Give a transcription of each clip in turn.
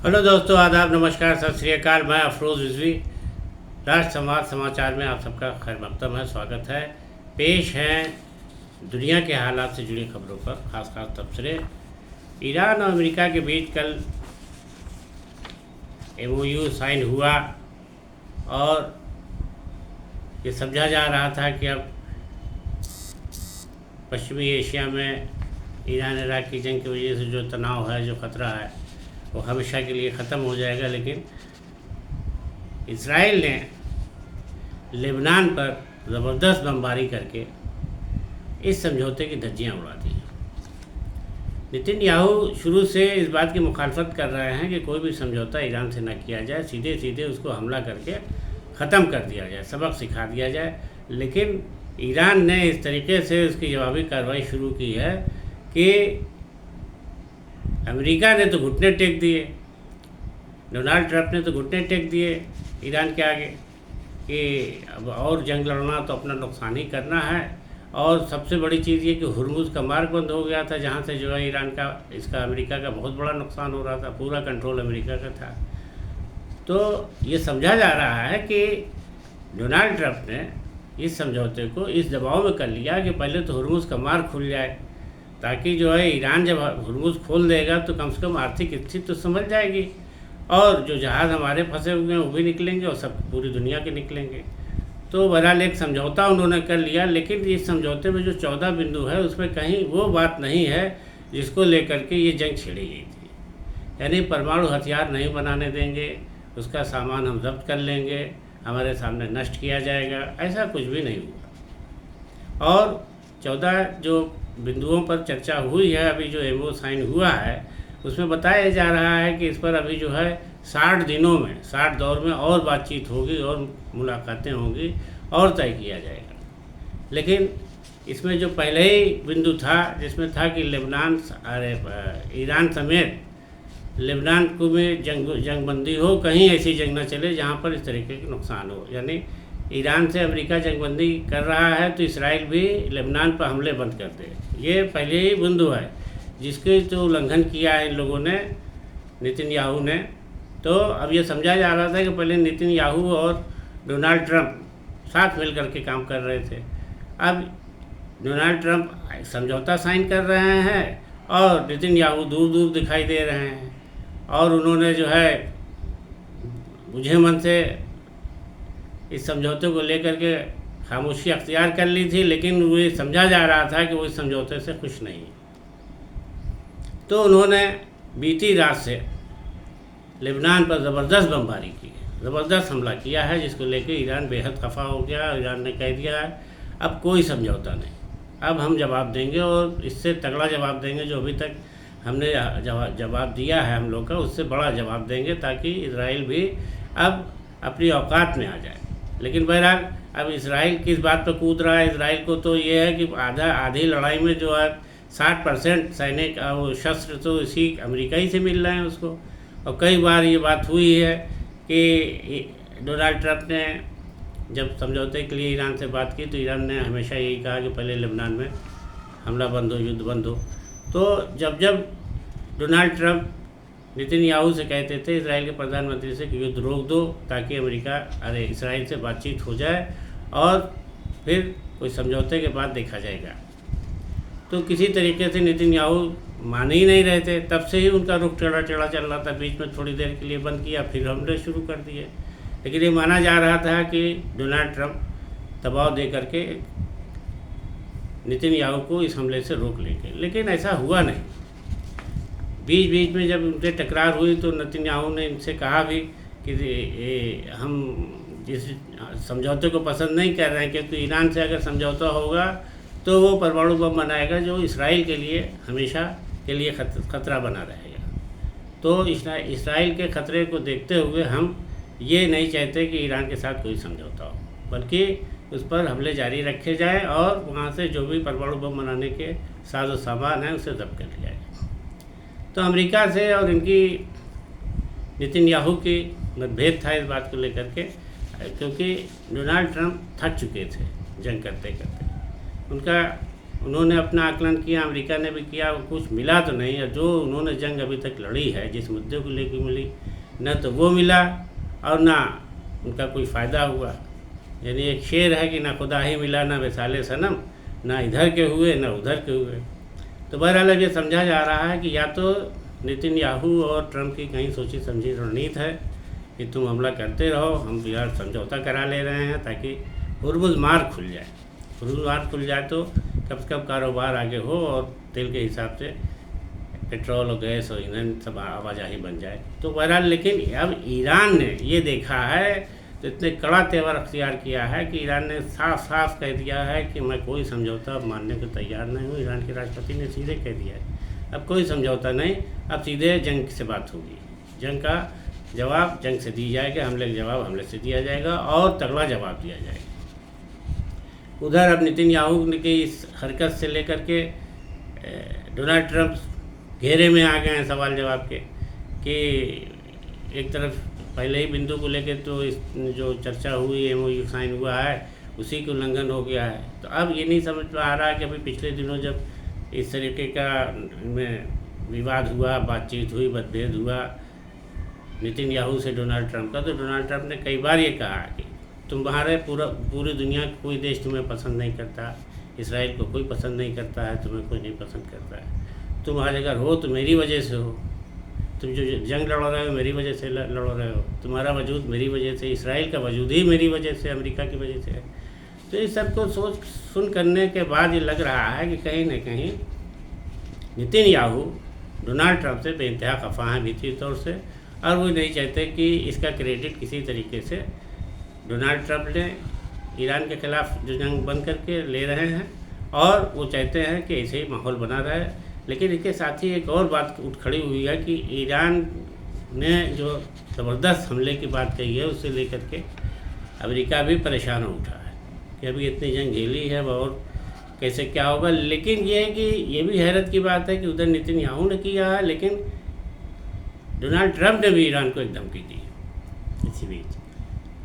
Hello दोस्तों, आदाब, नमस्कार, सत श्री अकाल। मैं अफरोज़ रिजवी। राष्ट्र संवाद समाचार में आप सबका खैर मकदम है, स्वागत है। पेश हैं दुनिया के हालात से जुड़ी खबरों पर खास तबसरे। ईरान और अमेरिका के बीच कल MOU साइन हुआ और ये समझा जा रहा था कि अब पश्चिमी एशिया में ईरान इराक की जंग की वजह से जो तनाव है, जो ख़तरा है, वो हमेशा के लिए ख़त्म हो जाएगा। लेकिन इसराइल ने लेबनान पर ज़बरदस्त बमबारी करके इस समझौते की धज्जियाँ उड़ा दी। नेतन्याहू शुरू से इस बात की मुखालफत कर रहे हैं कि कोई भी समझौता ईरान से न किया जाए, सीधे सीधे उसको हमला करके ख़त्म कर दिया जाए, सबक सिखा दिया जाए। लेकिन ईरान ने इस तरीके से उसकी जवाबी कार्रवाई शुरू की है कि अमेरिका ने तो घुटने टेक दिए, डोनाल्ड ट्रंप ने तो घुटने टेक दिए ईरान के आगे कि अब और जंग लड़ना तो अपना नुकसान ही करना है। और सबसे बड़ी चीज़ ये कि हुर्मुज़ का मार्ग बंद हो गया था, जहाँ से जो है ईरान का, इसका अमेरिका का बहुत बड़ा नुकसान हो रहा था, पूरा कंट्रोल अमेरिका का था। तो ये समझा जा रहा है कि डोनाल्ड ट्रंप ने इस समझौते को इस दबाव में कर लिया कि पहले तो हुर्मुज़ का मार्ग खुल जाए, ताकि जो है ईरान जब हुर्मुज़ खोल देगा तो कम से कम आर्थिक स्थिति तो समझ जाएगी और जो जहाज़ हमारे फंसे हुए हैं वो भी निकलेंगे और सब पूरी दुनिया के निकलेंगे। तो बहरहाल एक समझौता उन्होंने कर लिया। लेकिन इस समझौते में जो 14 बिंदु है उसमें कहीं वो बात नहीं है जिसको लेकर के ये जंग छिड़ी गई थी। यानी परमाणु हथियार नहीं बनाने देंगे, उसका सामान हम जब्त कर लेंगे, हमारे सामने नष्ट किया जाएगा, ऐसा कुछ भी नहीं हुआ। और 14 जो बिंदुओं पर चर्चा हुई है, अभी जो MOU साइन हुआ है उसमें बताया जा रहा है कि इस पर अभी जो है 60 दिनों में, 60 दौर में और बातचीत होगी और मुलाकातें होंगी और तय किया जाएगा। लेकिन इसमें जो पहले ही बिंदु था जिसमें था कि ईरान समेत लेबनान को में जंगबंदी हो, कहीं ऐसी जंग न चले जहाँ पर इस तरीके के नुकसान हो। यानी ईरान से अमेरिका जंगबंदी कर रहा है तो इसराइल भी लेबनान पर हमले बंद कर दे। ये पहले ही बिंदु है जिसके तो उल्लंघन किया है इन लोगों ने, नेतन्याहू ने। तो अब ये समझा जा रहा था कि पहले नेतन्याहू और डोनाल्ड ट्रंप साथ मिल कर के काम कर रहे थे। अब डोनाल्ड ट्रंप समझौता साइन कर रहे हैं और नेतन्याहू दूर दूर दिखाई दे रहे हैं और उन्होंने जो है बुझे मन से इस समझौते को लेकर के खामोशी अख्तियार कर ली थी। लेकिन वो समझा जा रहा था कि वो इस समझौते से खुश नहीं है। तो उन्होंने बीती रात से लेबनान पर ज़बरदस्त बमबारी की है, ज़बरदस्त हमला किया है, जिसको लेकर ईरान बेहद खफा हो गया। ईरान ने कह दिया है अब कोई समझौता नहीं, अब हम जवाब देंगे और इससे तगड़ा जवाब देंगे। जो अभी तक हमने जवाब दिया है हम लोग का, उससे बड़ा जवाब देंगे ताकि इजराइल भी अब अपनी औकात में आ जाए। लेकिन बहरहाल अब इसराइल किस बात पर कूद रहा है, इसराइल को तो ये है कि आधी लड़ाई में जो है 60% सैनिक वो शस्त्र तो इसी अमेरिका ही से मिल रहे हैं उसको। और कई बार ये बात हुई है कि डोनाल्ड ट्रंप ने जब समझौते के लिए ईरान से बात की तो ईरान ने हमेशा यही कहा कि पहले लेबनान में हमला बंद हो, युद्ध बंद हो। तो जब डोनाल्ड ट्रंप नेतन्याहू से कहते थे, इजराइल के प्रधानमंत्री से, कि युद्ध रोक दो ताकि इसराइल से बातचीत हो जाए और फिर कोई समझौते के बाद देखा जाएगा। तो किसी तरीके से नेतन्याहू मान ही नहीं रहे थे। तब से ही उनका रुख टेढ़ा टेढ़ा चल रहा था। बीच में थोड़ी देर के लिए बंद किया, फिर हमले शुरू कर दिए। लेकिन ये माना जा रहा था कि डोनाल्ड ट्रंप दबाव दे करके नेतन्याहू को इस हमले से रोक लेंगे, लेकिन ऐसा हुआ नहीं। बीच बीच में जब उनसे टकरार हुई तो नेतन्याहू ने इनसे कहा भी कि हम जिस समझौते को पसंद नहीं कर रहे हैं, क्योंकि ईरान से अगर समझौता होगा तो वो परमाणु बम बनाएगा जो इसराइल के लिए हमेशा के लिए खतरा बना रहेगा। तो इसराइल के ख़तरे को देखते हुए हम ये नहीं चाहते कि ईरान के साथ कोई समझौता हो, बल्कि उस पर हमले जारी रखे जाए और वहाँ से जो भी परमाणु बम बनाने के साजो सामान है उसे जब्त कर लिया जाए। तो अमेरिका से और इनकी नेतन्याहू की मतभेद था इस बात को लेकर के, क्योंकि डोनाल्ड ट्रंप थक चुके थे जंग करते करते। उनका उन्होंने अपना आकलन किया, अमेरिका ने भी किया, कुछ मिला तो नहीं है। जो उन्होंने जंग अभी तक लड़ी है, जिस मुद्दे को लेकर मिली, न तो वो मिला और ना उनका कोई फ़ायदा हुआ। यानी एक शेर है कि ना खुदा ही मिला ना वैसाले सनम, ना इधर के हुए ना उधर के हुए। तो बहरहाल अब ये समझा जा रहा है कि या तो नेतन्याहू और ट्रंप की कहीं सोची समझी रणनीति है कि तुम हमला करते रहो, हम यार समझौता करा ले रहे हैं ताकि हुर्मुज़ मार्ग खुल जाए। हुर्मुज़ मार्ग खुल जाए तो कब से कब कारोबार आगे हो और तेल के हिसाब से पेट्रोल और गैस और ईंधन सब आवाजाही बन जाए। तो बहरहाल लेकिन अब ईरान ने ये देखा है तो इतने कड़ा तेवर अख्तियार किया है कि ईरान ने साफ साफ कह दिया है कि मैं कोई समझौता मानने को तैयार नहीं हूँ। ईरान के राष्ट्रपति ने सीधे कह दिया है अब कोई समझौता नहीं, अब सीधे जंग से बात होगी। जंग का जवाब जंग से दी जाएगा, हमले का जवाब हमले से दिया जाएगा और तगड़ा जवाब दिया जाएगा। उधर अब नेतन्याहू की इस हरकत से लेकर के डोनाल्ड ट्रंप घेरे में आ गए हैं सवाल जवाब के कि एक तरफ पहले ही बिंदु को लेकर तो इस जो चर्चा हुई MOU साइन हुआ है उसी का उल्लंघन हो गया है। तो अब ये नहीं समझ में आ रहा है कि अभी पिछले दिनों जब इस तरीके का में विवाद हुआ, बातचीत हुई, मतभेद हुआ नेतन्याहू से डोनाल्ड ट्रंप का, तो डोनाल्ड ट्रंप ने कई बार ये कहा कि तुम्हारे पूरी दुनिया का कोई देश तुम्हें पसंद नहीं करता, इसराइल को कोई पसंद नहीं करता है, तुम्हें कोई नहीं पसंद करता है, तुम आज अगर हो तो मेरी वजह से हो, तुम जो जंग लड़ रहे हो मेरी वजह से लड़ रहे हो, तुम्हारा वजूद मेरी वजह से, इसराइल का वजूद ही मेरी वजह से, अमेरिका की वजह से है। तो इस सब को सोच सुन करने के बाद ये लग रहा है कि कहीं न कहीं नेतन्याहू डोनाल्ड ट्रंप से बेइंतहा खफा हैं भीतरी तौर से, और वो नहीं चाहते कि इसका क्रेडिट किसी तरीके से डोनाल्ड ट्रंप ने ईरान के ख़िलाफ़ जो जंग बंद करके ले रहे हैं, और वो चाहते हैं कि ऐसे ही माहौल बना रहे। लेकिन इसके साथ ही एक और बात उठ खड़ी हुई है कि ईरान ने जो ज़बरदस्त हमले की बात कही है उससे लेकर के अमेरिका भी परेशान हो उठा है कि अभी इतनी जंग झेली है और कैसे क्या होगा। लेकिन ये है कि ये भी हैरत की बात है कि उधर नेतन्याहू ने किया है, लेकिन डोनाल्ड ट्रंप ने भी ईरान को एक धमकी दी है। इसी बीच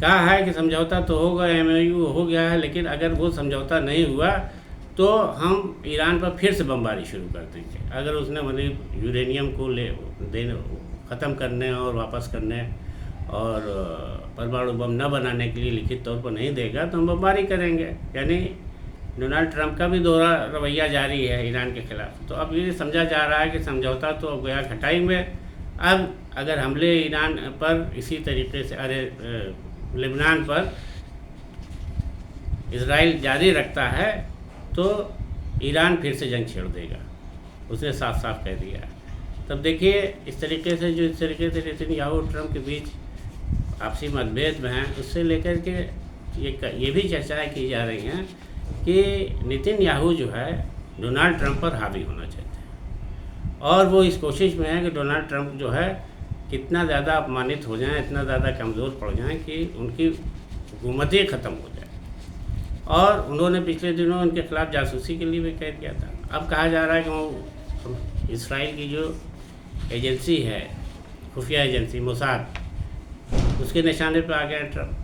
कहा है कि समझौता तो होगा, MOU हो गया है, लेकिन अगर वो समझौता नहीं हुआ तो हम ईरान पर फिर से बमबारी शुरू कर देंगे। अगर उसने मतलब यूरेनियम को देने ख़त्म करने और वापस करने और परमाणु बम न बनाने के लिए लिखित तौर पर नहीं देगा तो हम बमबारी करेंगे। यानी डोनाल्ड ट्रंप का भी दोहरा रवैया जारी है ईरान के ख़िलाफ़। तो अब ये समझा जा रहा है कि समझौता तो अब गया खटाई में। अब अगर हमले ईरान पर इसी तरीके से लेबनान पर इजराइल जारी रखता है तो ईरान फिर से जंग छेड़ देगा, उसने साफ साफ कह दिया है। तब देखिए इस तरीके से नेतन्याहू और ट्रंप के बीच आपसी मतभेद में हैं, उससे लेकर के ये भी चर्चाएं की जा रही हैं कि नेतन्याहू जो है डोनाल्ड ट्रंप पर हावी होना चाहते हैं, और वो इस कोशिश में है कि डोनाल्ड ट्रंप जो है कितना ज़्यादा अपमानित हो जाएं, इतना ज़्यादा कमज़ोर पड़ जाएं कि उनकी हुकूमत ही ख़त्म हो जाए। और उन्होंने पिछले दिनों उनके खिलाफ़ जासूसी के लिए भी कह दिया था। अब कहा जा रहा है कि वो इसराइल की जो एजेंसी है, खुफिया एजेंसी मोसाद, उसके निशाने पर आ गया ट्रंप।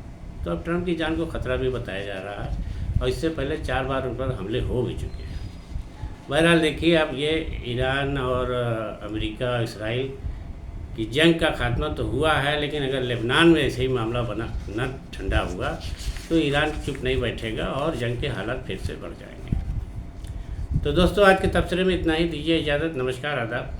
तो अब ट्रंप की जान को ख़तरा भी बताया जा रहा है, और इससे पहले 4 बार उन पर हमले हो भी चुके हैं। बहरहाल देखिए अब ये ईरान और अमेरिका इसराइल की जंग का खात्मा तो हुआ है, लेकिन अगर लेबनान में ऐसे ही मामला बना न ठंडा हुआ तो ईरान चुप नहीं बैठेगा और जंग के हालात फिर से बढ़ जाएंगे। तो दोस्तों आज के तबसरे में इतना ही, दीजिए इजाज़त। नमस्कार, आदाब।